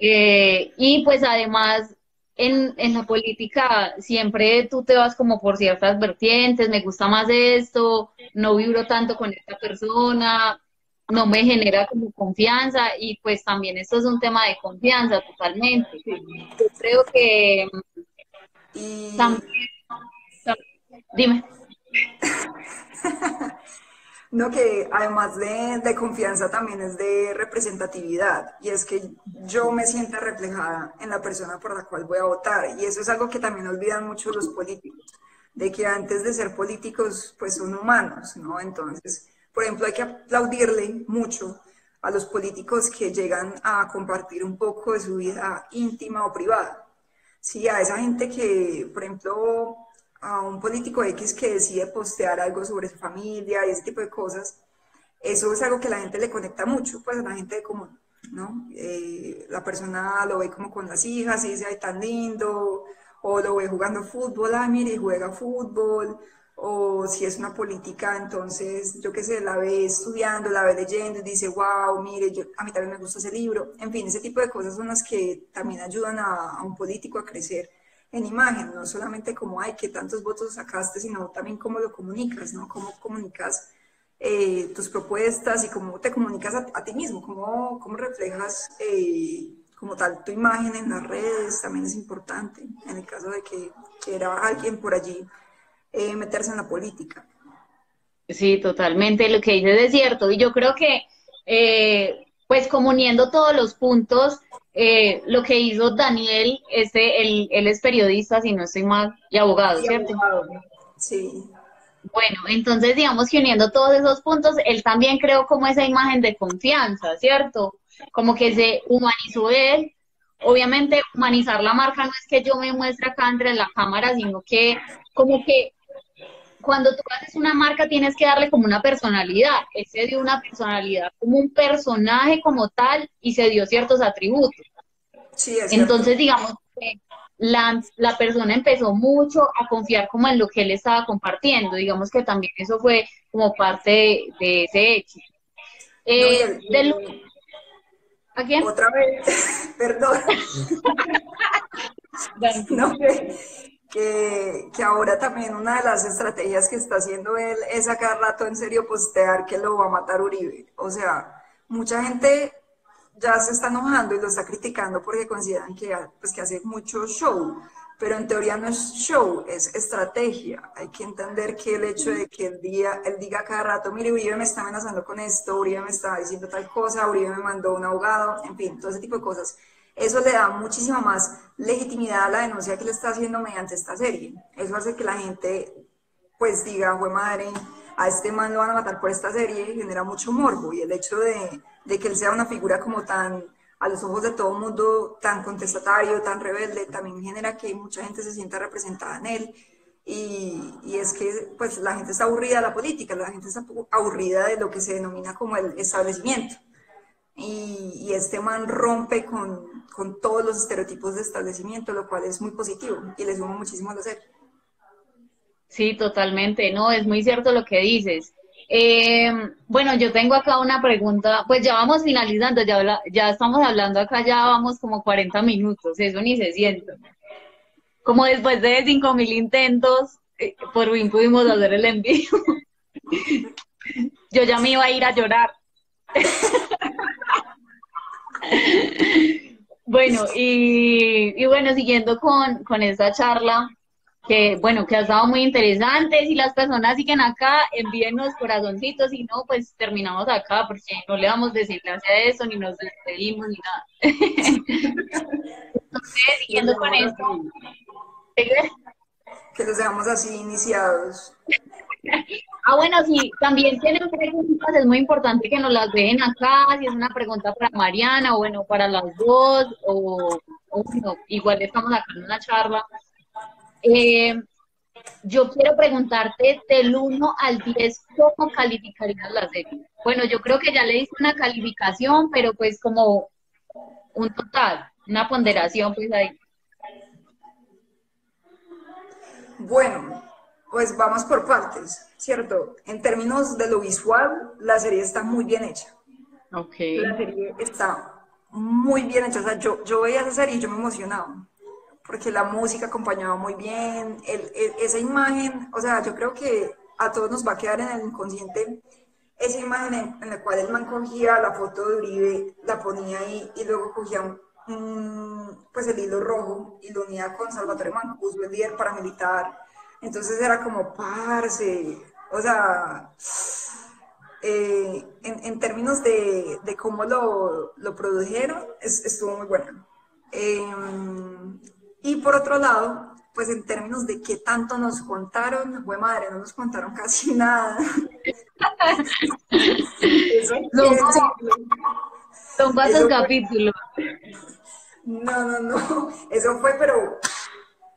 Y pues además en la política siempre tú te vas como por ciertas vertientes, me gusta más esto, no vibro tanto con esta persona, no me genera como confianza y pues también esto es un tema de confianza totalmente. Yo creo que Y también, dime. no, que además de confianza también es de representatividad y es que yo me sienta reflejada en la persona por la cual voy a votar y eso es algo que también olvidan mucho los políticos, de que antes de ser políticos pues son humanos, ¿no? Entonces, por ejemplo, hay que aplaudirle mucho a los políticos que llegan a compartir un poco de su vida íntima o privada. Sí, a esa gente que, por ejemplo, a un político X que decide postear algo sobre su familia y ese tipo de cosas, eso es algo que a la gente le conecta mucho, pues a la gente común, ¿no? La persona lo ve como con las hijas y dice, ay, tan lindo, o lo ve jugando fútbol, ay, mire, y juega fútbol, o si es una política, entonces, yo qué sé, la ve estudiando, la ve leyendo y dice, wow, mire, a mí también me gusta ese libro. En fin, ese tipo de cosas son las que también ayudan a un político a crecer en imagen, no solamente como, ay, qué tantos votos sacaste, sino también cómo lo comunicas, ¿no? Cómo comunicas tus propuestas y cómo te comunicas a ti mismo, cómo reflejas como tal tu imagen en las redes, también es importante en el caso de que quiera alguien por allí meterse en la política. Sí, totalmente, lo que dices es cierto. Y yo creo que, pues como uniendo todos los puntos, lo que hizo Daniel, él es periodista, si no estoy mal, y abogado, Y ¿cierto? abogado, sí, Bueno, entonces digamos que uniendo todos esos puntos, él también creó como esa imagen de confianza, ¿cierto? Como que se humanizó él. Obviamente, humanizar la marca no es que yo me muestre acá entre la cámara, sino que como que cuando tú haces una marca tienes que darle como una personalidad. Él se dio una personalidad como un personaje como tal y se dio ciertos atributos. Sí, es cierto. Entonces, digamos que la persona empezó mucho a confiar como en lo que él estaba compartiendo. Digamos que también eso fue como parte de ese hecho. No, Del, ¿A quién? otra vez, perdón, no, Tranquilo. que ahora también una de las estrategias que está haciendo él es a cada rato en serio postear que lo va a matar Uribe. O sea, mucha gente ya se está enojando y lo está criticando porque consideran que, pues, que hace mucho show, pero en teoría no es show, es estrategia. Hay que entender que el hecho de que él diga cada rato, mire, Uribe me está amenazando con esto, Uribe me está diciendo tal cosa, Uribe me mandó un abogado, en fin, todo ese tipo de cosas. Eso le da muchísima más legitimidad a la denuncia que le está haciendo mediante esta serie. Eso hace que la gente pues diga, fue madre, a este man lo van a matar por esta serie, genera mucho morbo. Y el hecho de que él sea una figura como tan, a los ojos de todo el mundo, tan contestatario, tan rebelde, también genera que mucha gente se sienta representada en él. Y es que pues la gente está aburrida de la política, la gente está aburrida de lo que se denomina como el establecimiento. Y este man rompe con todos los estereotipos de establecimiento, lo cual es muy positivo y le suma muchísimo a la serie. Sí, totalmente, no, es muy cierto lo que dices. Eh, bueno, yo tengo acá una pregunta, pues ya vamos finalizando, ya estamos hablando acá, ya vamos como 40 minutos, eso ni se siente. Como después de 5.000 intentos, por fin pudimos hacer el envío. Yo ya me iba a ir a llorar. Bueno, y bueno, siguiendo con esta charla, que bueno, que ha estado muy interesante. Si las personas siguen acá, envíenos corazoncitos, y no, pues terminamos acá, porque no le damos desenlace a eso, ni nos despedimos, ni nada. Entonces, Los siguiendo con dejamos esto, así, que los dejamos así iniciados. bueno, sí, también tienen preguntas, es muy importante que nos las dejen acá, si es una pregunta para Mariana, o bueno, para las dos, o bueno, igual estamos acá en una charla. Eh, Yo quiero preguntarte del 1 al 10, ¿cómo calificarías la serie? Bueno, yo creo que ya le diste una calificación, pero pues como un total, una ponderación, pues ahí. Bueno, pues vamos por partes, ¿cierto? En términos de lo visual, la serie está muy bien hecha. Ok. La serie está muy bien hecha. O sea, yo veía esa serie y yo me emocionaba, porque la música acompañaba muy bien, esa imagen, o sea, yo creo que a todos nos va a quedar en el inconsciente esa imagen en la cual el man cogía la foto de Uribe, la ponía ahí y luego cogía pues el hilo rojo y lo unía con Salvatore Mancuso, el líder paramilitar. Entonces era como, parce, o sea, en términos de cómo lo produjeron, estuvo muy bueno. Y por otro lado, pues en términos de qué tanto nos contaron, fue madre, no nos contaron casi nada. Eso hay que Son como, decirlo. son cuántos Eso fue, capítulos. no, eso fue, pero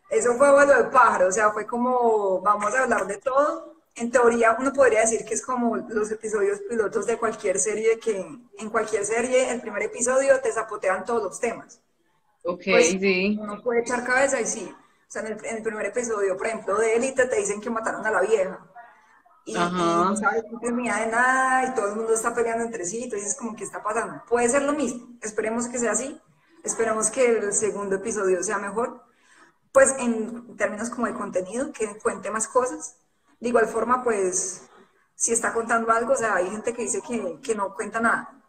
eso fue vuelo de pájaro, o sea, fue como, vamos a hablar de todo. En teoría, uno podría decir que es como los episodios pilotos de cualquier serie, que en cualquier serie, el primer episodio te zapotean todos los temas. Ok, Pues sí. uno puede echar cabeza y sí. O sea, en el primer episodio, por ejemplo, de Élite, te dicen que mataron a la vieja. Y no Ajá. sabes continuidad de nada y todo el mundo está peleando entre sí, entonces como que está pasando. Puede ser lo mismo, esperemos que sea así, esperemos que el segundo episodio sea mejor, pues en términos como de contenido, que cuente más cosas. De igual forma, pues si está contando algo, o sea, hay gente que dice que no cuenta nada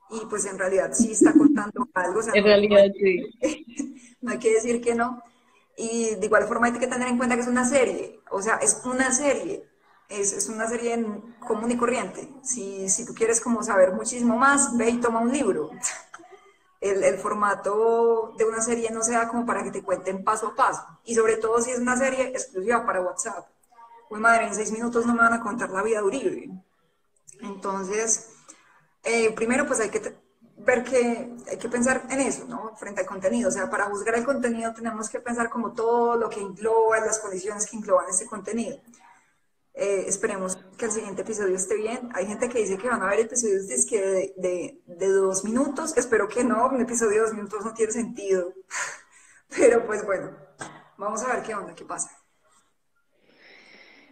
y pues en realidad sí está contando algo, o sea, En no hay, realidad, sí. no hay que decir que no. Y de igual forma hay que tener en cuenta que es una serie, o sea, es una serie, es una serie común y corriente. Si tú quieres como saber muchísimo más, ve y toma un libro. El formato de una serie no se da como para que te cuenten paso a paso. Y sobre todo si es una serie exclusiva para WhatsApp. Uy, madre, en 6 minutos no me van a contar la vida de Uribe. Entonces, primero pues hay que ver que hay que pensar en eso, ¿no? Frente al contenido. O sea, para juzgar el contenido tenemos que pensar como todo lo que engloba, las condiciones que engloban ese contenido. Esperemos que el siguiente episodio esté bien. Hay gente que dice que van a haber episodios de 2 minutos. Espero que no, un episodio de 2 minutos no tiene sentido. Pero pues bueno, vamos a ver qué onda, qué pasa.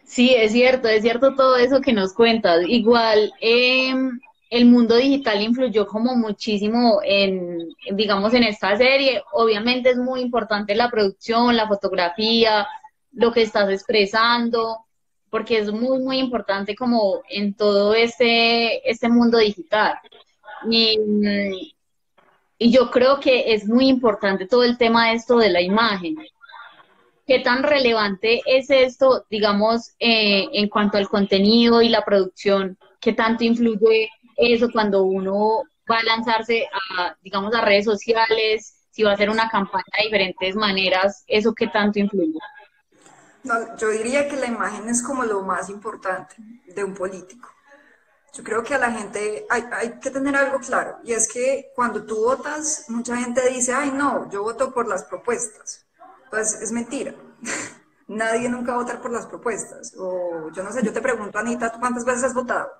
Sí, es cierto todo eso que nos cuentas. Igual, el mundo digital influyó como muchísimo digamos, en esta serie. Obviamente es muy importante la producción, la fotografía, lo que estás expresando, porque es muy, muy importante como en todo este mundo digital. Y, y yo creo que es muy importante todo el tema de esto de la imagen. ¿Qué tan relevante es esto, digamos, en cuanto al contenido y la producción? ¿Qué tanto influye eso cuando uno va a lanzarse a, digamos, a redes sociales? Si va a hacer una campaña de diferentes maneras, ¿eso qué tanto influye? No, yo diría que la imagen es como lo más importante de un político. Yo creo que a la gente hay que tener algo claro, y es que cuando tú votas, mucha gente dice, ay no, yo voto por las propuestas. Pues es mentira. Nadie nunca va a votar por las propuestas. O yo no sé, yo te pregunto, Anita, ¿tú cuántas veces has votado?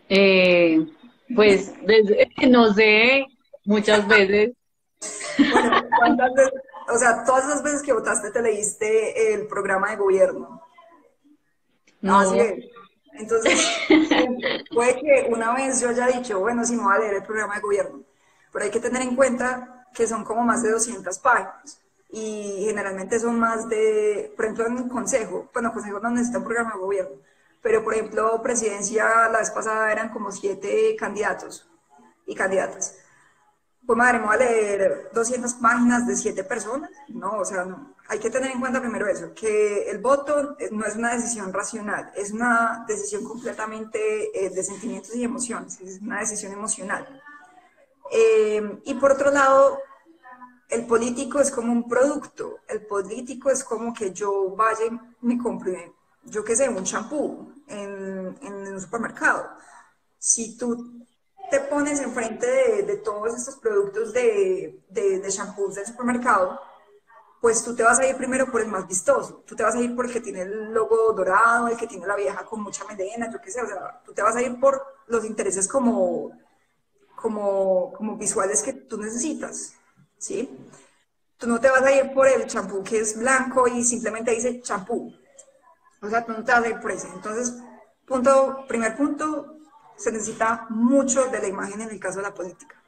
Eh, pues, no sé, muchas veces, Bueno, ¿cuántas veces? O sea, todas las veces que votaste te leíste el programa de gobierno. Así no. es. Entonces, por ejemplo, puede que una vez yo haya dicho, bueno, sí me voy a leer el programa de gobierno, pero hay que tener en cuenta que son como más de 200 páginas y generalmente son más de, por ejemplo, en consejo, bueno, consejo no necesita un programa de gobierno, pero por ejemplo, presidencia la vez pasada eran como 7 candidatos y candidatas. Pues madre, me voy a leer 200 páginas de 7 personas. No, o sea, no. Hay que tener en cuenta primero eso, que el voto no es una decisión racional, es una decisión completamente de sentimientos y emociones, es una decisión emocional. Y por otro lado, el político es como un producto, el político es como que yo vaya y me compre, yo qué sé, un champú en un supermercado. Si tú te pones enfrente de todos estos productos de shampoos del supermercado, pues tú te vas a ir primero por el más vistoso, tú te vas a ir por el que tiene el logo dorado, el que tiene la vieja con mucha melena, yo qué sé, o sea, tú te vas a ir por los intereses como visuales que tú necesitas, ¿sí? Tú no te vas a ir por el champú que es blanco y simplemente dice champú, o sea, tú no te vas a ir por ese. Entonces, primer punto, se necesita mucho de la imagen en el caso de la política.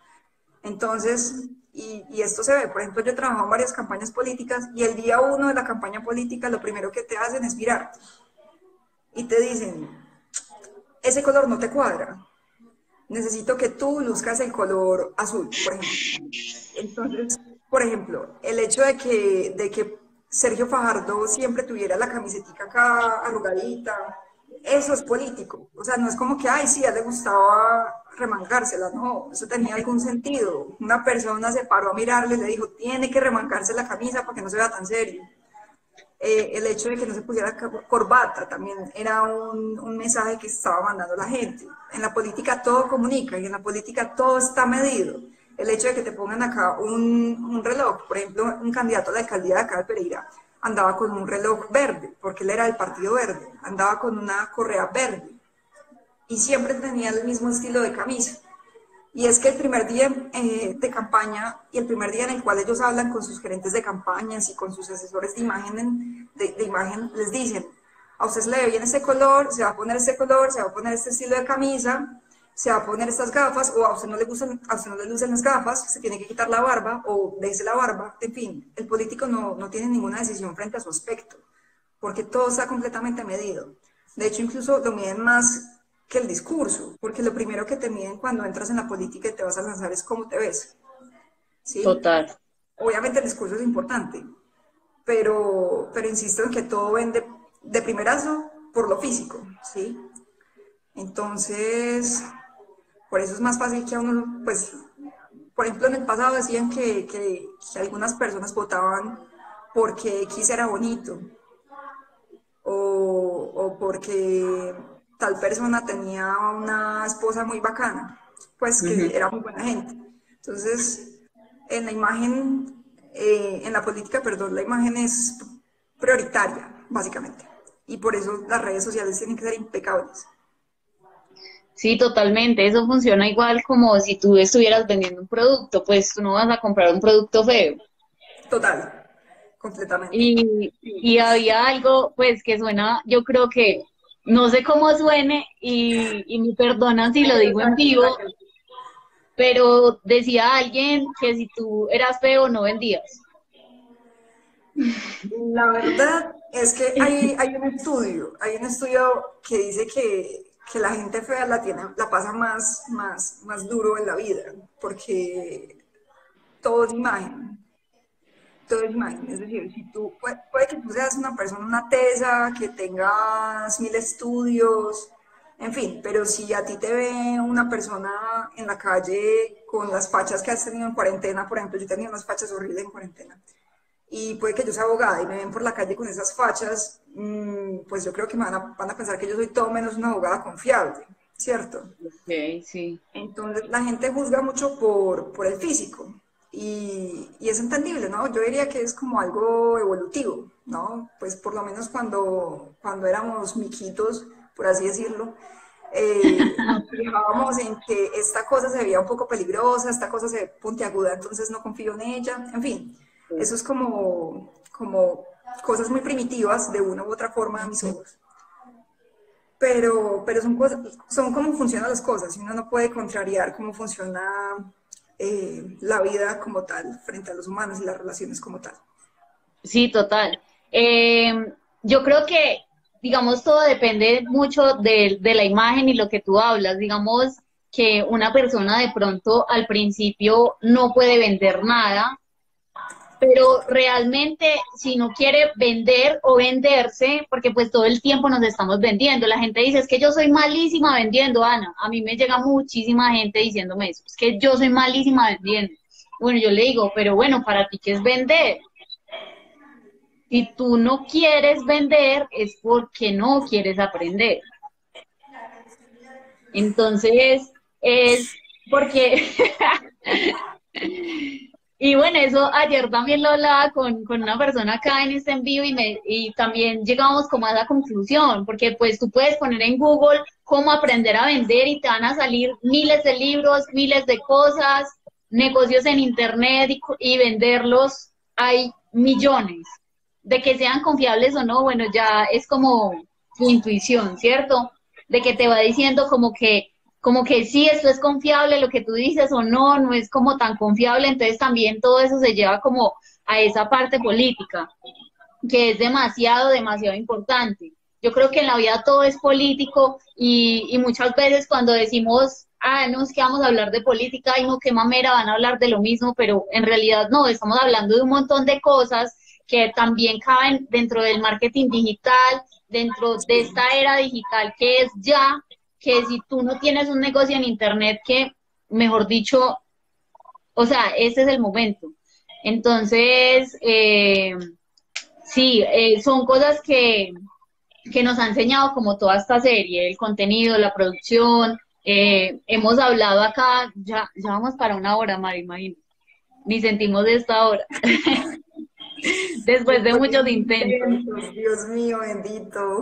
Entonces, y esto se ve, por ejemplo, yo he trabajado en varias campañas políticas y el día uno de la campaña política lo primero que te hacen es mirarte y te dicen, ese color no te cuadra, necesito que tú luzcas el color azul, por ejemplo. Entonces, por ejemplo, el hecho de que Sergio Fajardo siempre tuviera la camisetica acá arrugadita, eso es político. O sea, no es como que, ay, sí, a él le gustaba remangársela, no, eso tenía algún sentido. Una persona se paró a mirarle y le dijo, tiene que remangarse la camisa para que no se vea tan serio. El hecho de que no se pusiera corbata también era un mensaje que estaba mandando la gente. En la política todo comunica y en la política todo está medido. El hecho de que te pongan acá un reloj, por ejemplo, un candidato a la alcaldía de acá de Pereira andaba con un reloj verde, porque él era del Partido Verde, andaba con una correa verde y siempre tenía el mismo estilo de camisa. Y es que el primer día de campaña y el primer día en el cual ellos hablan con sus gerentes de campañas y con sus asesores de imagen les dicen, a usted se le ve bien este color, se va a poner este color, se va a poner este estilo de camisa, se va a poner estas gafas, o a usted no le gustan, a usted no le lucen las gafas, se tiene que quitar la barba, o déjese la barba, en fin, el político no tiene ninguna decisión frente a su aspecto, porque todo está completamente medido. De hecho, incluso lo miden más que el discurso, porque lo primero que te miden cuando entras en la política y te vas a lanzar es cómo te ves, ¿sí? Total. Obviamente el discurso es importante, pero insisto en que todo vende de primerazo por lo físico, ¿sí? Entonces, por eso es más fácil que a uno, pues, por ejemplo, en el pasado decían que algunas personas votaban porque X era bonito, o porque tal persona tenía una esposa muy bacana, pues que Ujú. era muy buena gente. Entonces, en la imagen, en la política, perdón, la imagen es prioritaria, básicamente. y por eso las redes sociales tienen que ser impecables. Sí, totalmente. Eso funciona igual como si tú estuvieras vendiendo un producto, pues tú no vas a comprar un producto feo. Total, completamente. Y había algo, pues, que suena, yo creo que, no sé cómo suene, y me perdonan si lo digo en vivo, pero decía alguien que si tú eras feo no vendías. La verdad es que hay un estudio que dice que la gente fea la pasa más duro en la vida, porque todo es imagen, todo es imagen. Es decir, si puede que tú seas una persona, una tesa, que tengas 1000 estudios, en fin, pero si a ti te ve una persona en la calle con las fachas que has tenido en cuarentena, por ejemplo, yo tenía unas fachas horribles en cuarentena, y puede que yo sea abogada y me ven por la calle con esas fachas, pues yo creo que van a pensar que yo soy todo menos una abogada confiable, ¿cierto? Ok, sí. Entonces la gente juzga mucho por el físico y es entendible, ¿no? Yo diría que es como algo evolutivo, ¿no? Pues por lo menos cuando éramos miquitos, por así decirlo, nos fijábamos en que esta cosa se veía un poco peligrosa, esta cosa se ve puntiaguda, entonces no confío en ella, en fin, eso es como cosas muy primitivas de una u otra forma a mis ojos. Pero son cómo funcionan las cosas y uno no puede contrariar cómo funciona la vida como tal frente a los humanos y las relaciones como tal. Sí, total. Eh, yo creo que, digamos, todo depende mucho de la imagen y lo que tú hablas. Digamos que una persona de pronto al principio no puede vender nada, pero realmente si no quiere vender o venderse, porque pues todo el tiempo nos estamos vendiendo, la gente dice, es que yo soy malísima vendiendo, Ana, a mí me llega muchísima gente diciéndome eso, es que yo soy malísima vendiendo. Bueno, yo le digo, pero bueno, para ti, ¿qué es vender? Si tú no quieres vender, es porque no quieres aprender. Entonces, es porque y bueno, eso ayer también lo hablaba con una persona acá en este en vivo y también llegamos como a esa conclusión, porque pues tú puedes poner en Google cómo aprender a vender y te van a salir miles de libros, miles de cosas, negocios en internet y venderlos, hay millones. De que sean confiables o no, bueno, ya es como tu intuición, ¿cierto? De que te va diciendo como que sí, esto es confiable, lo que tú dices o no, no es como tan confiable, entonces también todo eso se lleva como a esa parte política, que es demasiado, demasiado importante. Yo creo que en la vida todo es político y muchas veces cuando decimos, ah, no, es que vamos a hablar de política, y no, qué mamera, van a hablar de lo mismo, pero en realidad no, estamos hablando de un montón de cosas que también caben dentro del marketing digital, dentro de esta era digital que es ya, que si tú no tienes un negocio en internet que, mejor dicho, o sea, ese es el momento. Entonces, sí, son cosas que nos ha enseñado como toda esta serie, el contenido, la producción. Hemos hablado acá, ya vamos para una hora, Mari, imagínate. Ni sentimos de esta hora, después de Súper muchos intentos. intensos, Dios mío, bendito.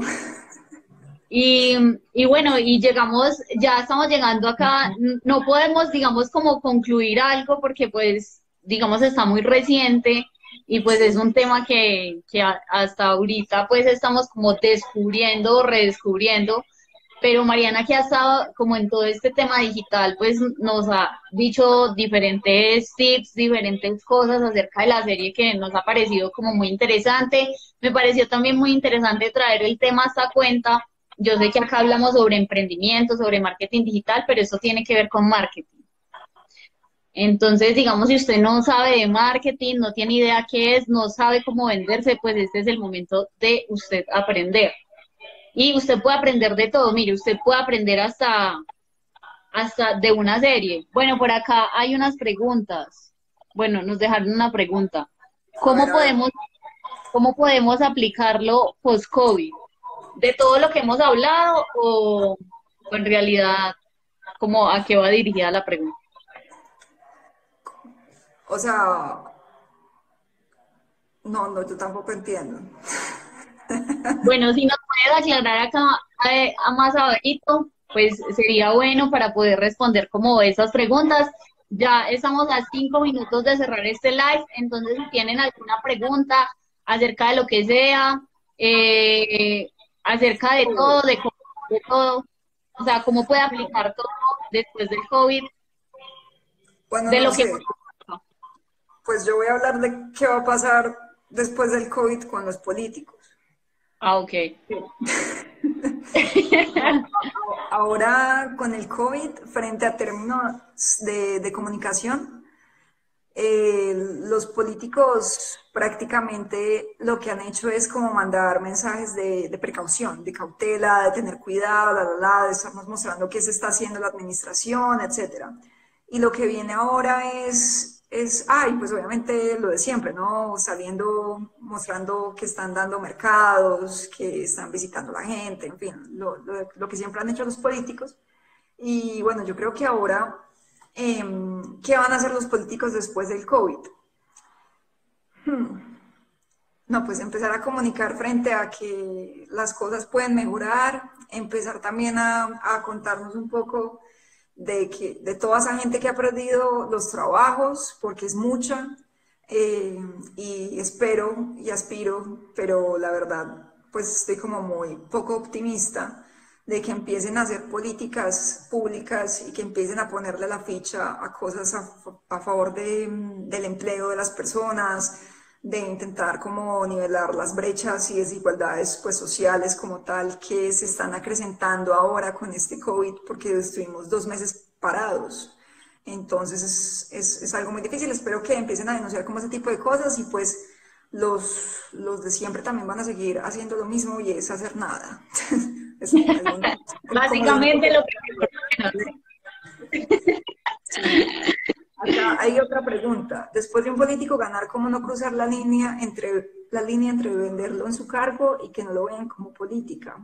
Y, y bueno, y llegamos, ya estamos llegando acá, no podemos, digamos, como concluir algo porque pues, digamos, está muy reciente y pues es Sí. un tema que hasta ahorita pues estamos como descubriendo, redescubriendo, pero Mariana que ha estado como en todo este tema digital, pues nos ha dicho diferentes tips, diferentes cosas acerca de la serie que nos ha parecido como muy interesante. Me pareció también muy interesante traer el tema a esta cuenta. Yo sé que acá hablamos sobre emprendimiento, sobre marketing digital, pero eso tiene que ver con marketing. Entonces, digamos, si usted no sabe de marketing, no tiene idea qué es, no sabe cómo venderse, pues este es el momento de usted aprender. Y usted puede aprender de todo, mire, usted puede aprender hasta de una serie. Bueno, por acá hay unas preguntas. Bueno, nos dejaron una pregunta. ¿Cómo A ver, podemos, cómo podemos aplicarlo post-COVID? ¿De todo lo que hemos hablado o en realidad, como a qué va dirigida la pregunta? o sea, no, yo tampoco entiendo. Bueno, si nos puedes aclarar acá a más abajito, pues sería bueno para poder responder como esas preguntas. Ya estamos a 5 minutos de cerrar este live, entonces si tienen alguna pregunta acerca de lo que sea, acerca de todo, o sea, cómo puede aplicar todo después del COVID, Bueno, de no lo que... sé, pues yo voy a hablar de qué va a pasar después del COVID con los políticos. Ah, ok. Ahora con el COVID, frente a términos de comunicación, los políticos prácticamente lo que han hecho es como mandar mensajes de precaución, de cautela, de tener cuidado, de estarnos mostrando qué se está haciendo la administración, etcétera. Y lo que viene ahora ay, pues obviamente lo de siempre, ¿no? Saliendo, mostrando que están dando mercados, que están visitando a la gente, en fin, lo que siempre han hecho los políticos. Y bueno, yo creo que ahora, ¿qué van a hacer los políticos después del COVID? No, pues empezar a comunicar frente a que las cosas pueden mejorar, empezar también a contarnos un poco de toda esa gente que ha perdido los trabajos, porque es mucha, y espero y aspiro, pero la verdad, pues estoy como muy poco optimista de que empiecen a hacer políticas públicas y que empiecen a ponerle la ficha a cosas a favor del empleo de las personas, de intentar como nivelar las brechas y desigualdades pues sociales como tal que se están acrecentando ahora con este COVID porque estuvimos 2 meses parados. Entonces es algo muy difícil, espero que empiecen a denunciar como ese tipo de cosas y pues los de siempre también van a seguir haciendo lo mismo y es hacer nada. Es como lo único Básicamente lo que... sí. Acá hay otra pregunta. Después de un político ganar, ¿cómo no cruzar la línea entre venderlo en su cargo y que no lo vean como política?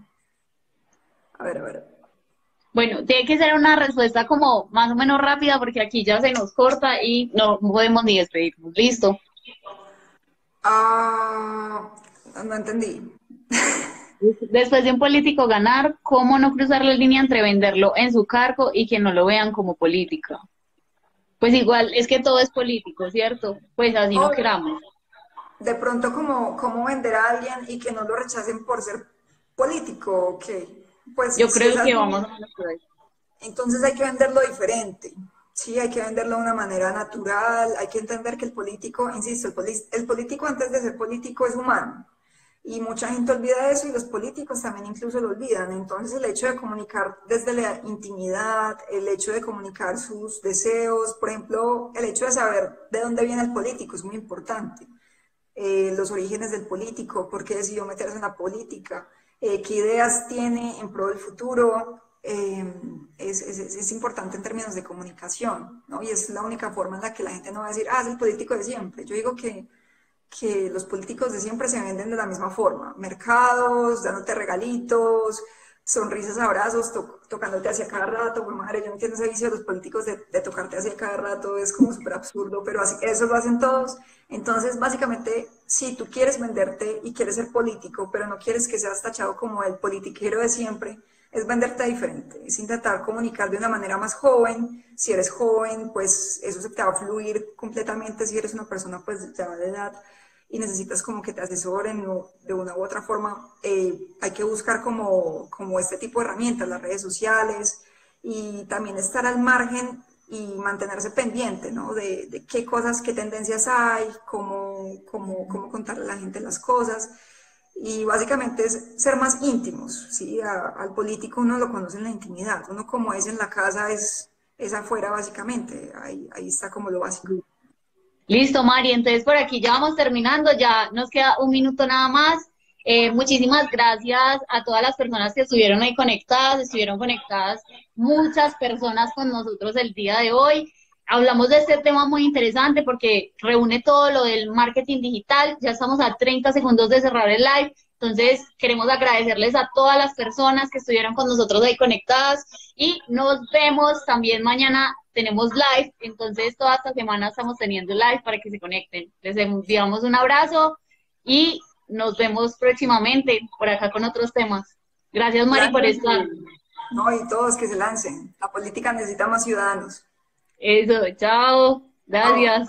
A ver, a ver. Bueno, tiene que ser una respuesta como más o menos rápida porque aquí ya se nos corta y no podemos ni despedirnos. Listo. Ah, no entendí. Después de un político ganar, ¿cómo no cruzar la línea entre venderlo en su cargo y que no lo vean como política? Pues igual, es que todo es político, ¿cierto? Pues así no Obvio. queramos. De pronto, ¿cómo vender a alguien y que no lo rechacen por ser político? Ok. Pues Yo si es creo que así, vamos a hacer eso. entonces hay que venderlo diferente. Sí, hay que venderlo de una manera natural, hay que entender que el político, insisto, el político antes de ser político es humano. Y mucha gente olvida eso y los políticos también incluso lo olvidan. Entonces el hecho de comunicar desde la intimidad, el hecho de comunicar sus deseos, por ejemplo, el hecho de saber de dónde viene el político es muy importante. Los orígenes del político, por qué decidió meterse en la política, qué ideas tiene en pro del futuro, es importante en términos de comunicación, ¿no? Y es la única forma en la que la gente no va a decir, es el político de siempre. Yo digo que los políticos de siempre se venden de la misma forma, mercados, dándote regalitos, sonrisas, abrazos, tocándote hacia cada rato. Pues madre, yo no entiendo ese vicio de los políticos de tocarte hacia cada rato, es como súper absurdo, pero así, eso lo hacen todos. Entonces, básicamente, si tú quieres venderte y quieres ser político, pero no quieres que seas tachado como el politiquero de siempre, es venderte diferente, es intentar comunicar de una manera más joven. Si eres joven, pues eso se te va a fluir completamente. Si eres una persona pues ya de edad y necesitas como que te asesoren de una u otra forma, hay que buscar como este tipo de herramientas, las redes sociales, y también estar al margen y mantenerse pendiente, ¿no? De qué cosas, qué tendencias hay, cómo contarle a la gente las cosas. Y básicamente es ser más íntimos, ¿sí? Al político uno lo conoce en la intimidad, uno como es en la casa es afuera básicamente, ahí está como lo básico. Listo, Mari. Entonces por aquí ya vamos terminando, ya nos queda un minuto nada más. Muchísimas gracias a todas las personas que estuvieron conectadas muchas personas con nosotros el día de hoy. Hablamos de este tema muy interesante porque reúne todo lo del marketing digital. Ya estamos a 30 segundos de cerrar el live. Entonces, queremos agradecerles a todas las personas que estuvieron con nosotros ahí conectadas y nos vemos también mañana. Tenemos live, entonces toda esta semana estamos teniendo live para que se conecten. Les enviamos un abrazo y nos vemos próximamente por acá con otros temas. Gracias, Mari, por estar. No, y todos que se lancen. La política necesita más ciudadanos. Eso, chao. Chao. Gracias.